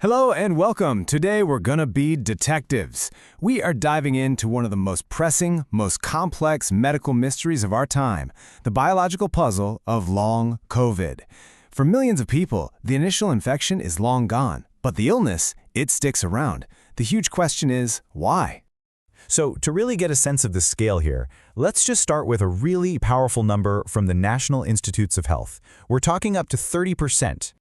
Hello and welcome. Today we're gonna be detectives. We are diving into one of the most pressing, most complex medical mysteries of our time, the biological puzzle of long COVID. For millions of people, the initial infection is long gone, but the illness, it sticks around. The huge question is, why? So to really get a sense of the scale here, let's just start with a really powerful number from the National Institutes of Health. We're talking up to 30%.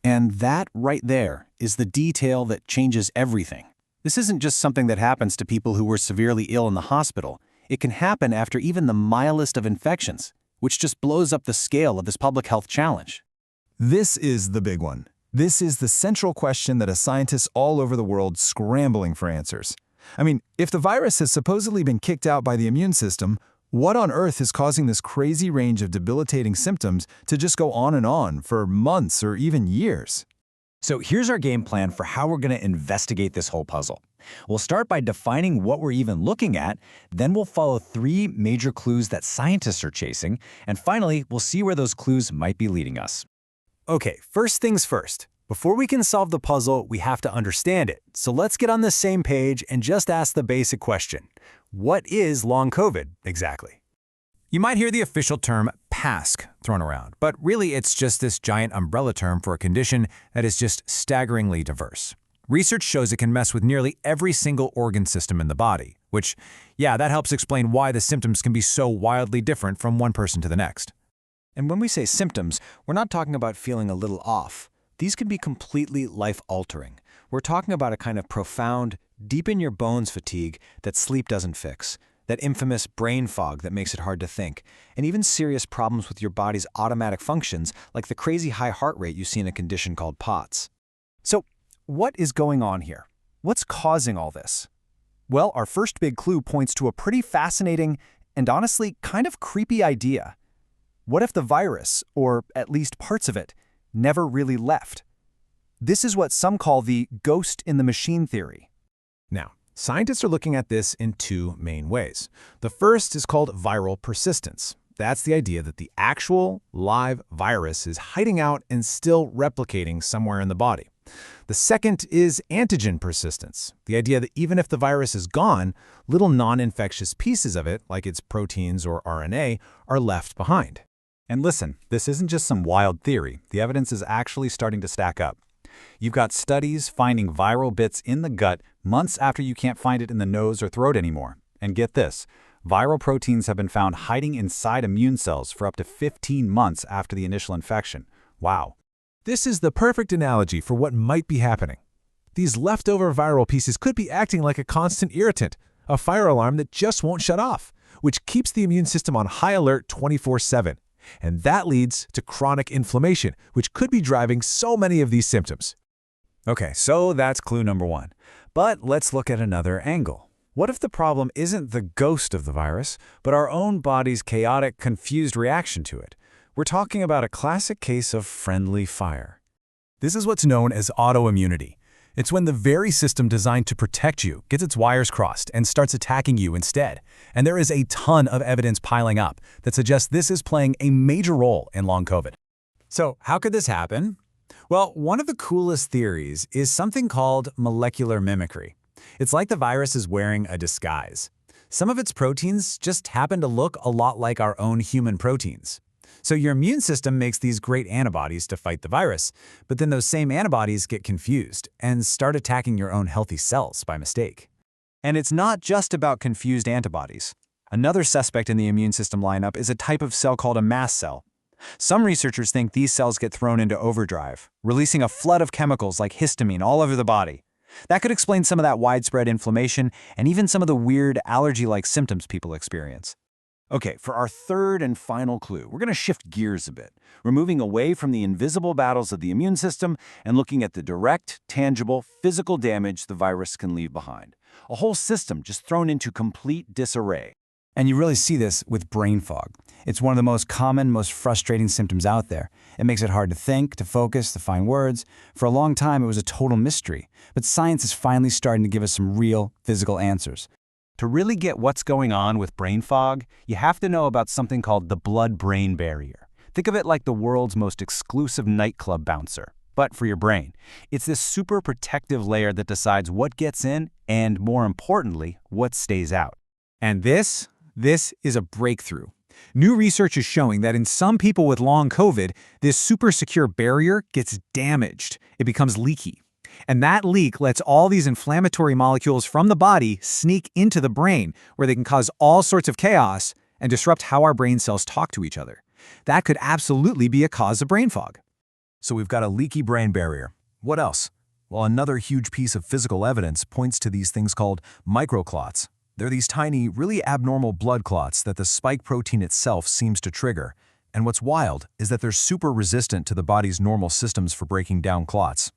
And that right there is the detail that changes everything. This isn't just something that happens to people who were severely ill in the hospital. It can happen after even the mildest of infections, which just blows up the scale of this public health challenge. This is the big one. This is the central question that has scientists all over the world scrambling for answers. I mean, if the virus has supposedly been kicked out by the immune system, what on earth is causing this crazy range of debilitating symptoms to just go on and on for months or even years? So here's our game plan for how we're going to investigate this whole puzzle. We'll start by defining what we're even looking at, then we'll follow 3 major clues that scientists are chasing, and finally, we'll see where those clues might be leading us. Okay, first things first. Before we can solve the puzzle, we have to understand it. So let's get on the same page and just ask the basic question. What is long COVID exactly? You might hear the official term PASC thrown around, but really it's just this giant umbrella term for a condition that is just staggeringly diverse. Research shows it can mess with nearly every single organ system in the body, which, yeah, that helps explain why the symptoms can be so wildly different from one person to the next. And when we say symptoms, we're not talking about feeling a little off. These can be completely life-altering. We're talking about a kind of profound, deep-in-your-bones fatigue that sleep doesn't fix, that infamous brain fog that makes it hard to think, and even serious problems with your body's automatic functions like the crazy high heart rate you see in a condition called POTS. So, what is going on here? What's causing all this? Well, our first big clue points to a pretty fascinating and honestly kind of creepy idea. What if the virus, or at least parts of it, never really left? This is what some call the ghost in the machine theory. Now, scientists are looking at this in 2 main ways. The first is called viral persistence. That's the idea that the actual live virus is hiding out and still replicating somewhere in the body. The second is antigen persistence, the idea that even if the virus is gone, little non-infectious pieces of it, like its proteins or RNA, are left behind. And listen, this isn't just some wild theory. The evidence is actually starting to stack up. You've got studies finding viral bits in the gut months after you can't find it in the nose or throat anymore. And get this, viral proteins have been found hiding inside immune cells for up to 15 months after the initial infection. Wow. This is the perfect analogy for what might be happening. These leftover viral pieces could be acting like a constant irritant, a fire alarm that just won't shut off, which keeps the immune system on high alert 24/7. And that leads to chronic inflammation, which could be driving so many of these symptoms. Okay, so that's clue number 1. But let's look at another angle. What if the problem isn't the ghost of the virus, but our own body's chaotic, confused reaction to it? We're talking about a classic case of friendly fire. This is what's known as autoimmunity. It's when the very system designed to protect you gets its wires crossed and starts attacking you instead. And there is a ton of evidence piling up that suggests this is playing a major role in long COVID. So how could this happen? Well, one of the coolest theories is something called molecular mimicry. It's like the virus is wearing a disguise. Some of its proteins just happen to look a lot like our own human proteins. So your immune system makes these great antibodies to fight the virus, but then those same antibodies get confused and start attacking your own healthy cells by mistake. And it's not just about confused antibodies. Another suspect in the immune system lineup is a type of cell called a mast cell. Some researchers think these cells get thrown into overdrive, releasing a flood of chemicals like histamine all over the body. That could explain some of that widespread inflammation and even some of the weird allergy-like symptoms people experience. Okay, for our third and final clue, we're going to shift gears a bit. We're moving away from the invisible battles of the immune system and looking at the direct, tangible, physical damage the virus can leave behind. A whole system just thrown into complete disarray. And you really see this with brain fog. It's one of the most common, most frustrating symptoms out there. It makes it hard to think, to focus, to find words. For a long time, it was a total mystery. But science is finally starting to give us some real physical answers. To really get what's going on with brain fog, you have to know about something called the blood-brain barrier. Think of it like the world's most exclusive nightclub bouncer. but for your brain. It's this super protective layer that decides what gets in and, more importantly, what stays out. And this is a breakthrough. New research is showing that in some people with long COVID, this super secure barrier gets damaged. It becomes leaky. And that leak lets all these inflammatory molecules from the body sneak into the brain, where they can cause all sorts of chaos and disrupt how our brain cells talk to each other. That could absolutely be a cause of brain fog. So we've got a leaky brain barrier. What else? Well, another huge piece of physical evidence points to these things called microclots. They're these tiny, really abnormal blood clots that the spike protein itself seems to trigger. And what's wild is that they're super resistant to the body's normal systems for breaking down clots.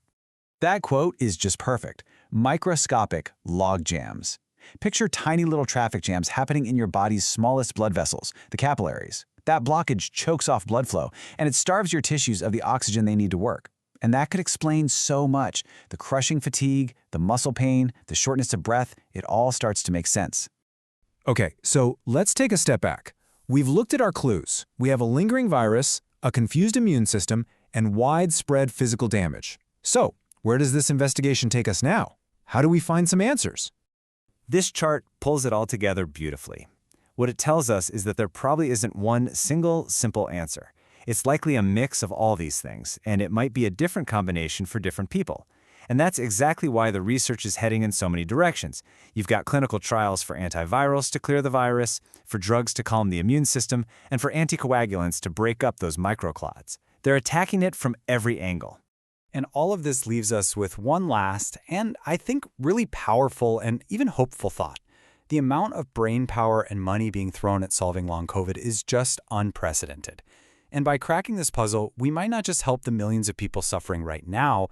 That quote is just perfect. Microscopic log jams. Picture tiny little traffic jams happening in your body's smallest blood vessels, the capillaries. That blockage chokes off blood flow, and it starves your tissues of the oxygen they need to work. And that could explain so much. The crushing fatigue, the muscle pain, the shortness of breath, it all starts to make sense. Okay, so let's take a step back. We've looked at our clues. We have a lingering virus, a confused immune system, and widespread physical damage. So, where does this investigation take us now? How do we find some answers? This chart pulls it all together beautifully. What it tells us is that there probably isn't one single, simple answer. It's likely a mix of all these things, and it might be a different combination for different people. And that's exactly why the research is heading in so many directions. You've got clinical trials for antivirals to clear the virus, for drugs to calm the immune system, and for anticoagulants to break up those microclots. They're attacking it from every angle. And all of this leaves us with one last, and I think really powerful and even hopeful thought. The amount of brain power and money being thrown at solving long COVID is just unprecedented. And by cracking this puzzle, we might not just help the millions of people suffering right now,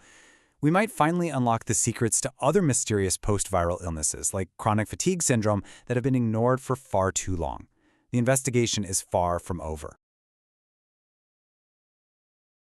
we might finally unlock the secrets to other mysterious post-viral illnesses like chronic fatigue syndrome that have been ignored for far too long. The investigation is far from over.